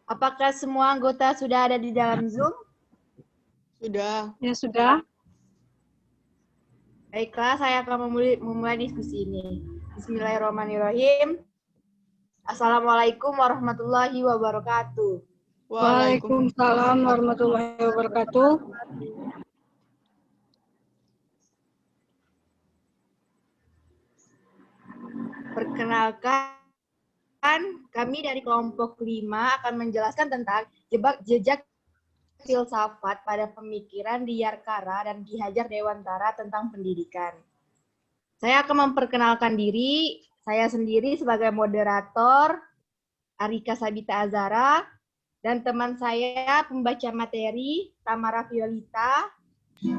Apakah semua anggota sudah ada di dalam Zoom? Sudah. Ya, sudah. Baiklah, saya akan memulai diskusi ini. Bismillahirrahmanirrahim. Assalamualaikum warahmatullahi wabarakatuh. Waalaikumsalam warahmatullahi wabarakatuh. Perkenalkan, kami dari kelompok 5 akan menjelaskan tentang jejak filsafat pada pemikiran Diyarkara dan Ki Hajar Dewantara tentang pendidikan. Saya akan memperkenalkan diri, saya sendiri sebagai moderator, Arika Sabita Azara, dan teman saya pembaca materi, Tamara Violita,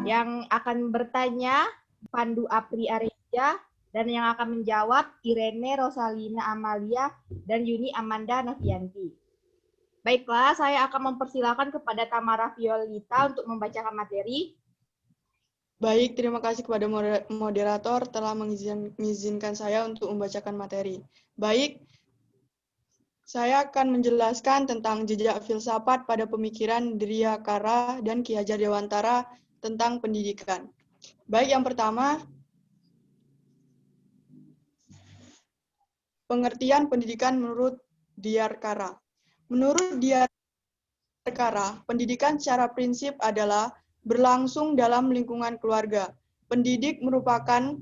yang akan bertanya, Pandu Apri Areja, dan yang akan menjawab, Irene Rosalina Amalia, dan Yuni Amanda Nafianti. Baiklah, saya akan mempersilakan kepada Tamara Violita untuk membacakan materi. Baik, terima kasih kepada moderator telah mengizinkan saya untuk membacakan materi. Baik, saya akan menjelaskan tentang jejak filsafat pada pemikiran Diyarkara dan Ki Hajar Dewantara tentang pendidikan. Baik, yang pertama, pengertian pendidikan menurut Diyarkara. Menurut Diyarkara, pendidikan secara prinsip adalah berlangsung dalam lingkungan keluarga. Pendidik merupakan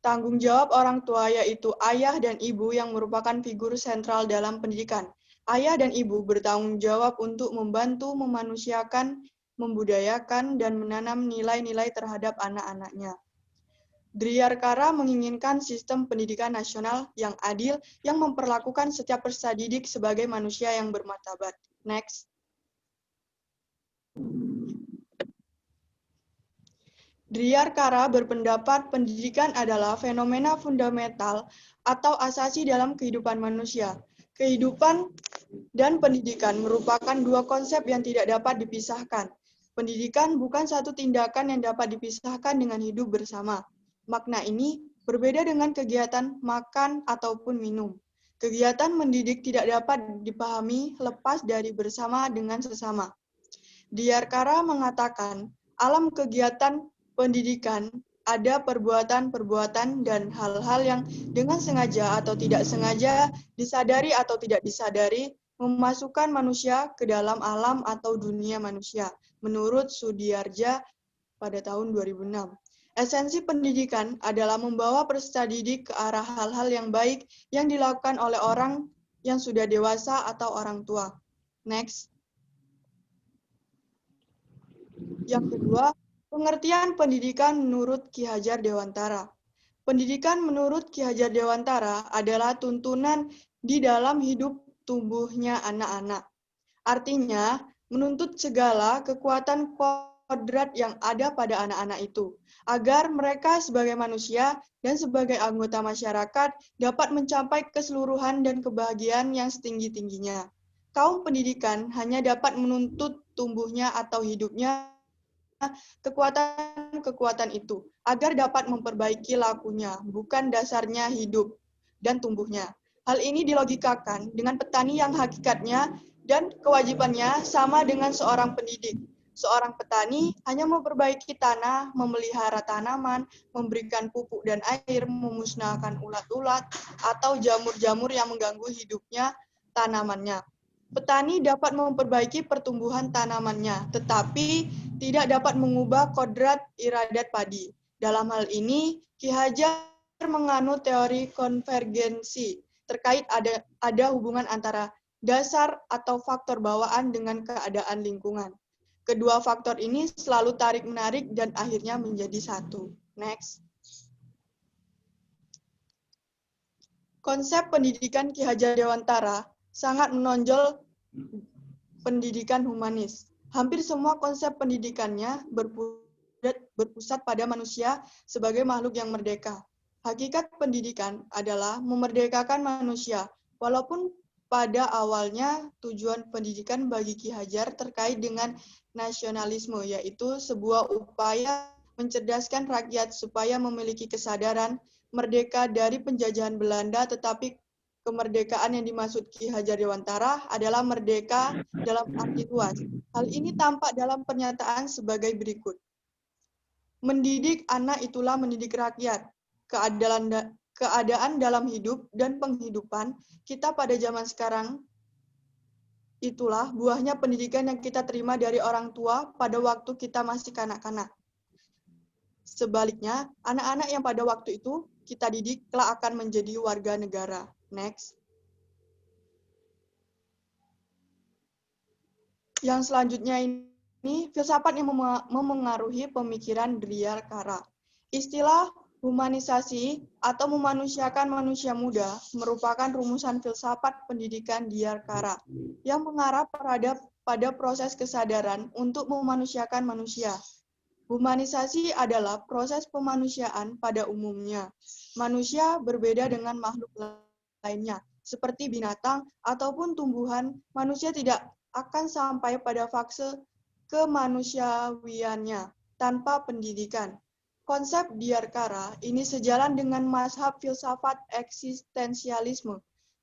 tanggung jawab orang tua, yaitu ayah dan ibu yang merupakan figur sentral dalam pendidikan. Ayah dan ibu bertanggung jawab untuk membantu memanusiakan, membudayakan, dan menanam nilai-nilai terhadap anak-anaknya. Diyarkara menginginkan sistem pendidikan nasional yang adil yang memperlakukan setiap peserta didik sebagai manusia yang bermartabat. Next. Diyarkara berpendapat pendidikan adalah fenomena fundamental atau asasi dalam kehidupan manusia. Kehidupan dan pendidikan merupakan dua konsep yang tidak dapat dipisahkan. Pendidikan bukan satu tindakan yang dapat dipisahkan dengan hidup bersama. Makna ini berbeda dengan kegiatan makan ataupun minum. Kegiatan mendidik tidak dapat dipahami lepas dari bersama dengan sesama. Diyarkara mengatakan, alam kegiatan pendidikan ada perbuatan-perbuatan dan hal-hal yang dengan sengaja atau tidak sengaja, disadari atau tidak disadari, memasukkan manusia ke dalam alam atau dunia manusia, menurut Sudiarja pada tahun 2006. Esensi pendidikan adalah membawa peserta didik ke arah hal-hal yang baik yang dilakukan oleh orang yang sudah dewasa atau orang tua. Next. Yang kedua, pengertian pendidikan menurut Ki Hajar Dewantara. Pendidikan menurut Ki Hajar Dewantara adalah tuntunan di dalam hidup tumbuhnya anak-anak. Artinya, menuntut segala kekuatan kodrat yang ada pada anak-anak itu, agar mereka sebagai manusia dan sebagai anggota masyarakat dapat mencapai keseluruhan dan kebahagiaan yang setinggi-tingginya. Kaum pendidikan hanya dapat menuntut tumbuhnya atau hidupnya kekuatan-kekuatan itu, agar dapat memperbaiki lakunya, bukan dasarnya hidup dan tumbuhnya. Hal ini dilogikakan dengan petani yang hakikatnya dan kewajibannya sama dengan seorang pendidik. Seorang petani hanya memperbaiki tanah, memelihara tanaman, memberikan pupuk dan air, memusnahkan ulat-ulat, atau jamur-jamur yang mengganggu hidupnya tanamannya. Petani dapat memperbaiki pertumbuhan tanamannya, tetapi tidak dapat mengubah kodrat iradat padi. Dalam hal ini, Ki Hajar menganut teori konvergensi terkait ada hubungan antara dasar atau faktor bawaan dengan keadaan lingkungan. Kedua faktor ini selalu tarik-menarik dan akhirnya menjadi satu. Next. Konsep pendidikan Ki Hajar Dewantara sangat menonjol pendidikan humanis. Hampir semua konsep pendidikannya berpusat pada manusia sebagai makhluk yang merdeka. Hakikat pendidikan adalah memerdekakan manusia, walaupun pada awalnya tujuan pendidikan bagi Ki Hajar terkait dengan nasionalisme, yaitu sebuah upaya mencerdaskan rakyat supaya memiliki kesadaran merdeka dari penjajahan Belanda, tetapi Kemerdekaan yang dimaksud Ki Hajar Dewantara adalah merdeka dalam arti luas. Hal ini tampak dalam pernyataan sebagai berikut. Mendidik anak itulah mendidik rakyat. Keadaan dalam hidup dan penghidupan kita pada zaman sekarang itulah buahnya pendidikan yang kita terima dari orang tua pada waktu kita masih kanak-kanak. Sebaliknya, anak-anak yang pada waktu itu kita didik kelak akan menjadi warga negara. Next. Yang selanjutnya ini filsafat yang memengaruhi pemikiran Diyarkara. Istilah humanisasi atau memanusiakan manusia muda merupakan rumusan filsafat pendidikan Diyarkara yang mengarah pada proses kesadaran untuk memanusiakan manusia. Humanisasi adalah proses pemanusiaan pada umumnya. Manusia berbeda dengan makhluk lainnya, seperti binatang ataupun tumbuhan. Manusia tidak akan sampai pada fase kemanusiawiannya tanpa pendidikan. Konsep Diyarkara ini sejalan dengan mazhab filsafat eksistensialisme.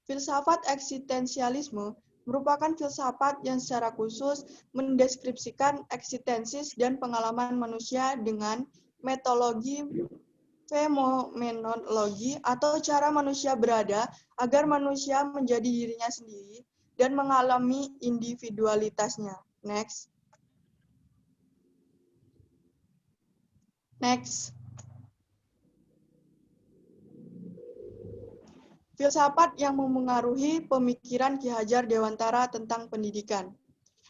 Filsafat eksistensialisme merupakan filsafat yang secara khusus mendeskripsikan eksistensis dan pengalaman manusia dengan metodologi fenomenologi atau cara manusia berada agar manusia menjadi dirinya sendiri dan mengalami individualitasnya. Next. Filsafat yang memengaruhi pemikiran Ki Hajar Dewantara tentang pendidikan.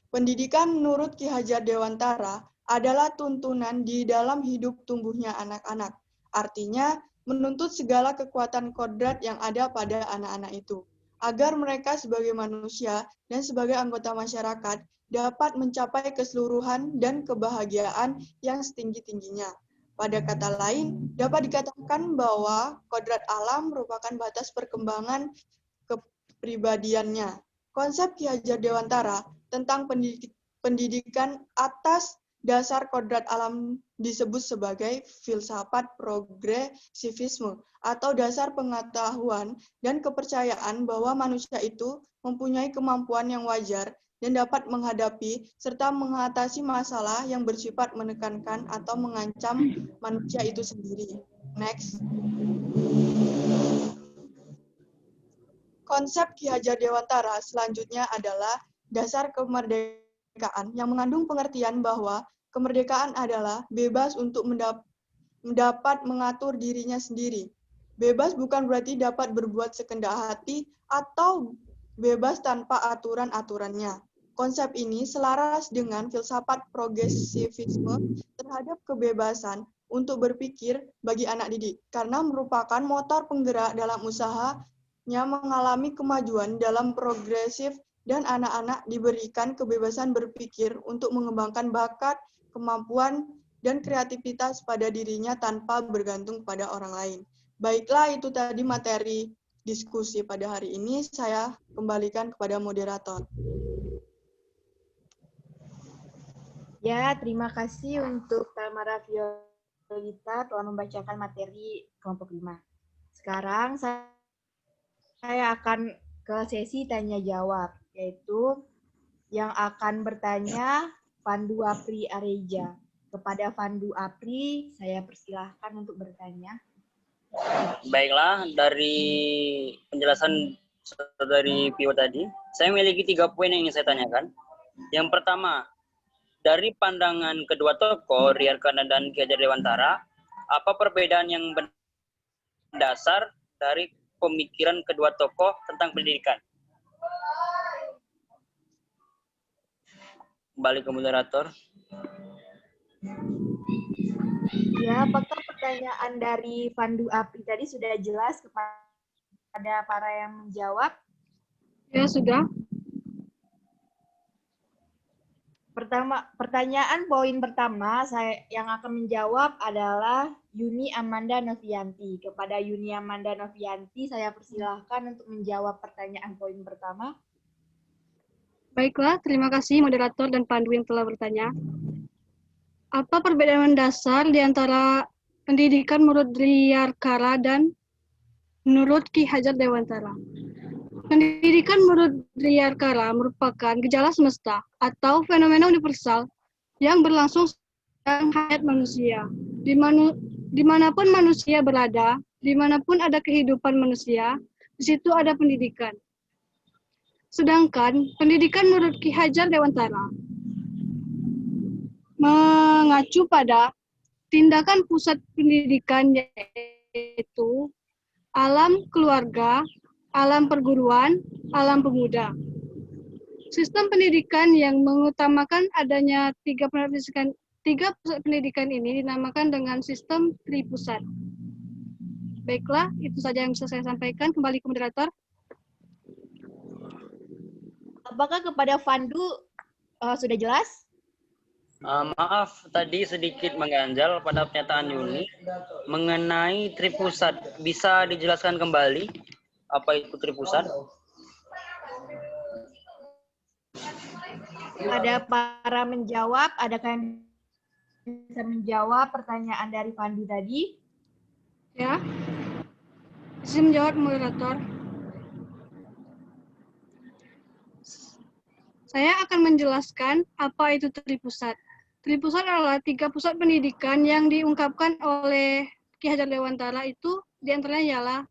Pendidikan menurut Ki Hajar Dewantara adalah tuntunan di dalam hidup tumbuhnya anak-anak. Artinya, menuntut segala kekuatan kodrat yang ada pada anak-anak itu, agar mereka sebagai manusia dan sebagai anggota masyarakat dapat mencapai keseluruhan dan kebahagiaan yang setinggi-tingginya. Pada kata lain, dapat dikatakan bahwa kodrat alam merupakan batas perkembangan kepribadiannya. Konsep Ki Hajar Dewantara tentang pendidikan atas dasar kodrat alam disebut sebagai filsafat progresivisme atau dasar pengetahuan dan kepercayaan bahwa manusia itu mempunyai kemampuan yang wajar dan dapat menghadapi serta mengatasi masalah yang bersifat menekankan atau mengancam manusia itu sendiri. Next. Konsep Ki Hajar Dewantara selanjutnya adalah dasar kemerdekaan yang mengandung pengertian bahwa kemerdekaan adalah bebas untuk mendapat mengatur dirinya sendiri. Bebas bukan berarti dapat berbuat sekehendak hati atau bebas tanpa aturan-aturannya. Konsep ini selaras dengan filsafat progresivisme terhadap kebebasan untuk berpikir bagi anak didik, karena merupakan motor penggerak dalam usahanya mengalami kemajuan dalam progresif dan anak-anak diberikan kebebasan berpikir untuk mengembangkan bakat, kemampuan, dan kreativitas pada dirinya tanpa bergantung pada orang lain. Baiklah, itu tadi materi diskusi pada hari ini. Saya kembalikan kepada moderator. Ya, terima kasih untuk Tamara Violita telah membacakan materi kelompok 5. Sekarang saya akan ke sesi tanya-jawab, yaitu yang akan bertanya Pandu Apri Areja. Kepada Pandu Apri, saya persilahkan untuk bertanya. Baiklah, dari penjelasan dari Pio tadi, saya memiliki 3 poin yang ingin saya tanyakan. Yang pertama, dari pandangan kedua tokoh, Diyarkara dan Ki Hajar Dewantara, apa perbedaan yang mendasar dari pemikiran kedua tokoh tentang pendidikan? Kembali ke moderator. Ya, apakah pertanyaan dari Pandu Apri tadi sudah jelas kepada para yang menjawab? Ya, sudah. Pertanyaan poin pertama yang akan menjawab adalah Yuni Amanda Novianti. Kepada Yuni Amanda Novianti, saya persilahkan untuk menjawab pertanyaan poin pertama. Baiklah, terima kasih moderator dan Pandu yang telah bertanya. Apa perbedaan mendasar di antara pendidikan menurut Diyarkara dan menurut Ki Hajar Dewantara? Pendidikan menurut Diyarkara merupakan gejala semesta atau fenomena universal yang berlangsung dalam hayat manusia. Dimanapun manusia berada, dimanapun ada kehidupan manusia, di situ ada pendidikan. Sedangkan pendidikan menurut Ki Hajar Dewantara mengacu pada tindakan pusat pendidikan yaitu alam keluarga, alam perguruan, alam pemuda. Sistem pendidikan yang mengutamakan adanya tiga pusat pendidikan ini dinamakan dengan sistem tripusat. Baiklah, itu saja yang bisa saya sampaikan. Kembali ke moderator. Apakah kepada Pandu sudah jelas? Maaf, tadi sedikit mengganjal pada pernyataan Yuni mengenai tripusat. Bisa dijelaskan kembali apa itu tripusat? Ada para menjawab, adakah yang bisa menjawab pertanyaan dari Pandu tadi? Ya, bisa menjawab moderator. Saya akan menjelaskan apa itu tripusat. Tripusat adalah tiga pusat pendidikan yang diungkapkan oleh Ki Hajar Dewantara itu diantaranya ialah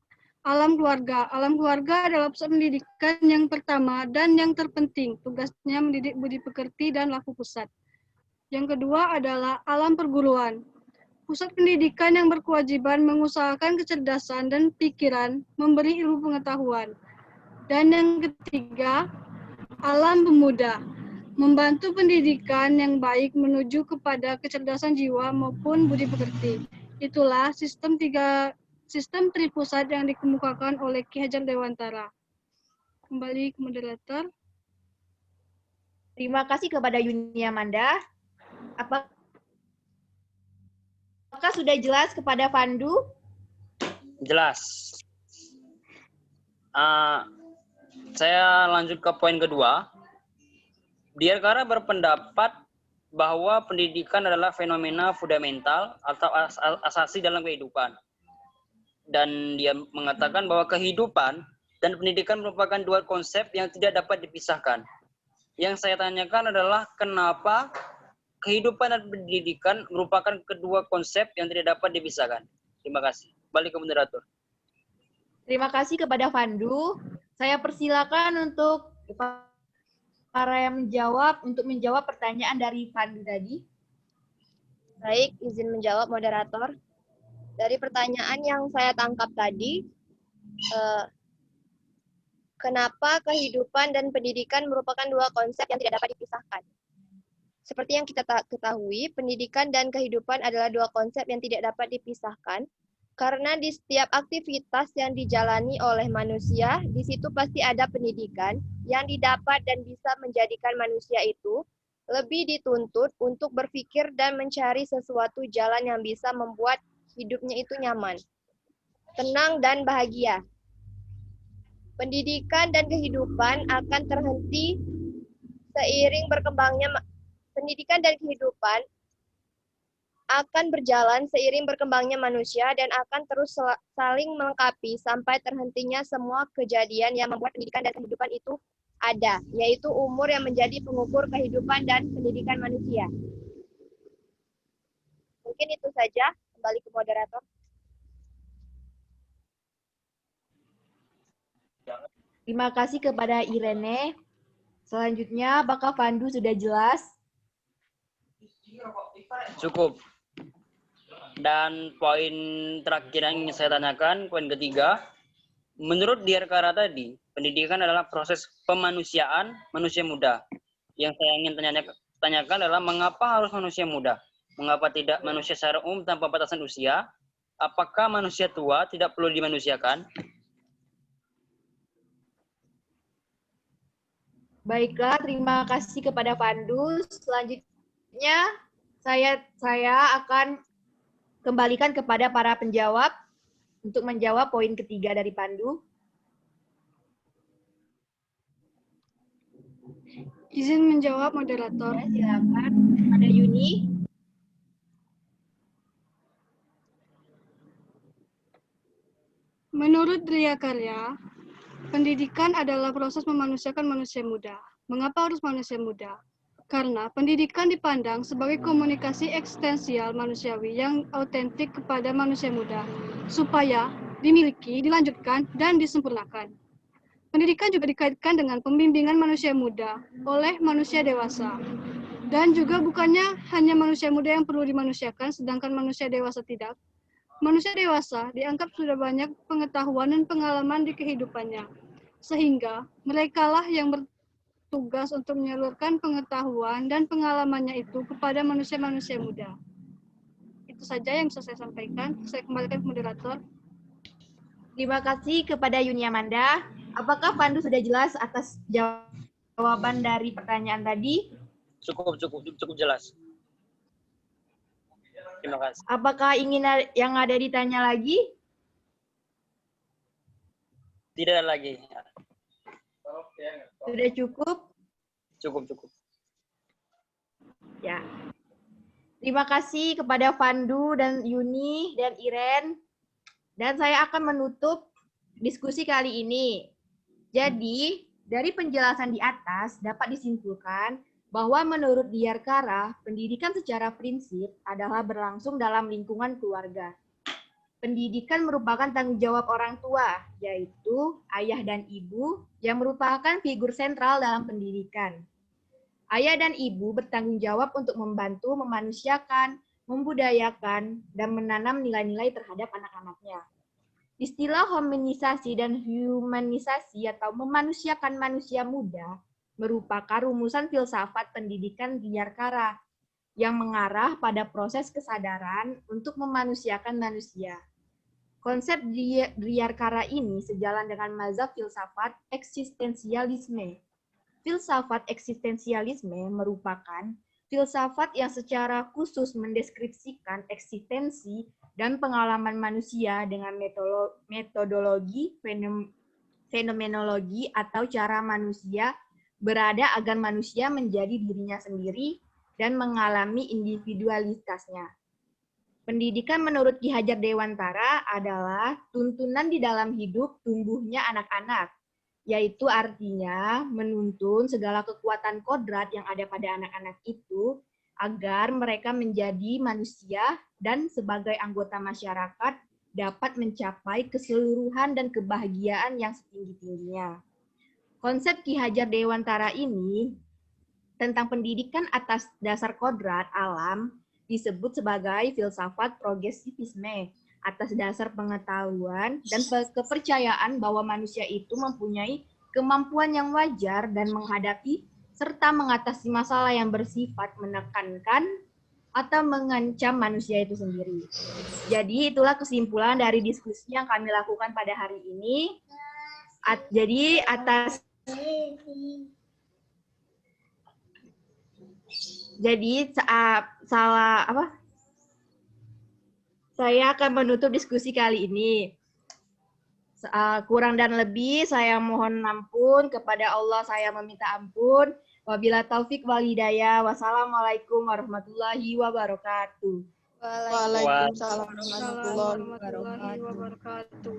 alam keluarga. Alam keluarga adalah pusat pendidikan yang pertama dan yang terpenting. Tugasnya mendidik budi pekerti dan laku pusat. Yang kedua adalah alam perguruan. Pusat pendidikan yang berkewajiban mengusahakan kecerdasan dan pikiran, memberi ilmu pengetahuan. Dan yang ketiga, alam pemuda, membantu pendidikan yang baik menuju kepada kecerdasan jiwa maupun budi pekerti. Itulah sistem tripusat yang dikemukakan oleh Ki Hajar Dewantara. Kembali ke moderator. Terima kasih kepada Yuni Amanda. Apakah sudah jelas kepada Pandu? Jelas. Saya lanjut ke poin kedua. Diyarkara berpendapat bahwa pendidikan adalah fenomena fundamental atau asasi dalam kehidupan. Dan dia mengatakan bahwa kehidupan dan pendidikan merupakan dua konsep yang tidak dapat dipisahkan. Yang saya tanyakan adalah kenapa kehidupan dan pendidikan merupakan kedua konsep yang tidak dapat dipisahkan. Terima kasih. Balik ke moderator. Terima kasih kepada Pandu. Saya persilakan untuk para yang menjawab pertanyaan dari Pandu tadi. Baik, izin menjawab moderator. Dari pertanyaan yang saya tangkap tadi, kenapa kehidupan dan pendidikan merupakan dua konsep yang tidak dapat dipisahkan? Seperti yang kita ketahui, pendidikan dan kehidupan adalah dua konsep yang tidak dapat dipisahkan, karena di setiap aktivitas yang dijalani oleh manusia, di situ pasti ada pendidikan yang didapat dan bisa menjadikan manusia itu lebih dituntut untuk berpikir dan mencari sesuatu jalan yang bisa membuat hidupnya itu nyaman, tenang, dan bahagia. Pendidikan dan kehidupan akan terhenti seiring berkembangnya pendidikan dan kehidupan akan berjalan seiring berkembangnya manusia dan akan terus saling melengkapi sampai terhentinya semua kejadian yang membuat pendidikan dan kehidupan itu ada, yaitu umur yang menjadi pengukur kehidupan dan pendidikan manusia. Mungkin itu saja. Kembali ke moderator. Terima kasih kepada Irene. Selanjutnya, apakah Pandu sudah jelas? Cukup. Dan poin terakhir yang ingin saya tanyakan, poin ketiga, menurut Diyarkara tadi, pendidikan adalah proses pemanusiaan manusia muda. Yang saya ingin tanyakan adalah mengapa harus manusia muda? Mengapa tidak manusia secara umum tanpa batasan usia? Apakah manusia tua tidak perlu dimanusiakan? Baiklah, terima kasih kepada Pandu. Selanjutnya, saya akan kembalikan kepada para penjawab untuk menjawab poin ketiga dari Pandu. Izin menjawab moderator. Ya, silakan. Ada Yuni. Menurut Diyarkara, Pendidikan adalah proses memanusiakan manusia muda. Mengapa harus manusia muda? Karena pendidikan dipandang sebagai komunikasi eksistensial manusiawi yang autentik kepada manusia muda, supaya dimiliki, dilanjutkan, dan disempurnakan. Pendidikan juga dikaitkan dengan pembimbingan manusia muda oleh manusia dewasa. Dan juga bukannya hanya manusia muda yang perlu dimanusiakan, sedangkan manusia dewasa tidak. Manusia dewasa dianggap sudah banyak pengetahuan dan pengalaman di kehidupannya, sehingga merekalah yang bertugas untuk menyalurkan pengetahuan dan pengalamannya itu kepada manusia-manusia muda. Itu saja yang bisa saya sampaikan. Saya kembalikan ke moderator. Terima kasih kepada Yuni Amanda. Apakah Pandu sudah jelas atas jawaban dari pertanyaan tadi? Cukup jelas. Terima kasih. Apakah ingin yang ada ditanya lagi? Tidak lagi. Sudah cukup? Cukup. Ya. Terima kasih kepada Pandu dan Yuni dan Iren. Dan saya akan menutup diskusi kali ini. Jadi, dari penjelasan di atas dapat disimpulkan bahwa menurut Diyarkara, pendidikan secara prinsip adalah berlangsung dalam lingkungan keluarga. Pendidikan merupakan tanggung jawab orang tua, yaitu ayah dan ibu yang merupakan figur sentral dalam pendidikan. Ayah dan ibu bertanggung jawab untuk membantu memanusiakan, membudayakan, dan menanam nilai-nilai terhadap anak-anaknya. Istilah hominisasi dan humanisasi atau memanusiakan manusia muda merupakan rumusan filsafat pendidikan Diyarkara yang mengarah pada proses kesadaran untuk memanusiakan manusia. Konsep Diyarkara ini sejalan dengan mazhab filsafat eksistensialisme. Filsafat eksistensialisme merupakan filsafat yang secara khusus mendeskripsikan eksistensi dan pengalaman manusia dengan metodologi fenomenologi atau cara manusia berada agar manusia menjadi dirinya sendiri dan mengalami individualitasnya. Pendidikan menurut Ki Hajar Dewantara adalah tuntunan di dalam hidup tumbuhnya anak-anak, yaitu artinya menuntun segala kekuatan kodrat yang ada pada anak-anak itu agar mereka menjadi manusia dan sebagai anggota masyarakat dapat mencapai keseluruhan dan kebahagiaan yang setinggi-tingginya. Konsep Ki Hajar Dewantara ini tentang pendidikan atas dasar kodrat alam disebut sebagai filsafat progresivisme atas dasar pengetahuan dan kepercayaan bahwa manusia itu mempunyai kemampuan yang wajar dan menghadapi serta mengatasi masalah yang bersifat menekankan atau mengancam manusia itu sendiri. Jadi itulah kesimpulan dari diskusi yang kami lakukan pada hari ini. Jadi saya akan menutup diskusi kali ini. Kurang dan lebih saya mohon ampun kepada Allah, saya meminta ampun. Wabila taufik wal hidayah. Wassalamualaikum warahmatullahi wabarakatuh. Waalaikumsalam Assalamualaikum warahmatullahi wabarakatuh.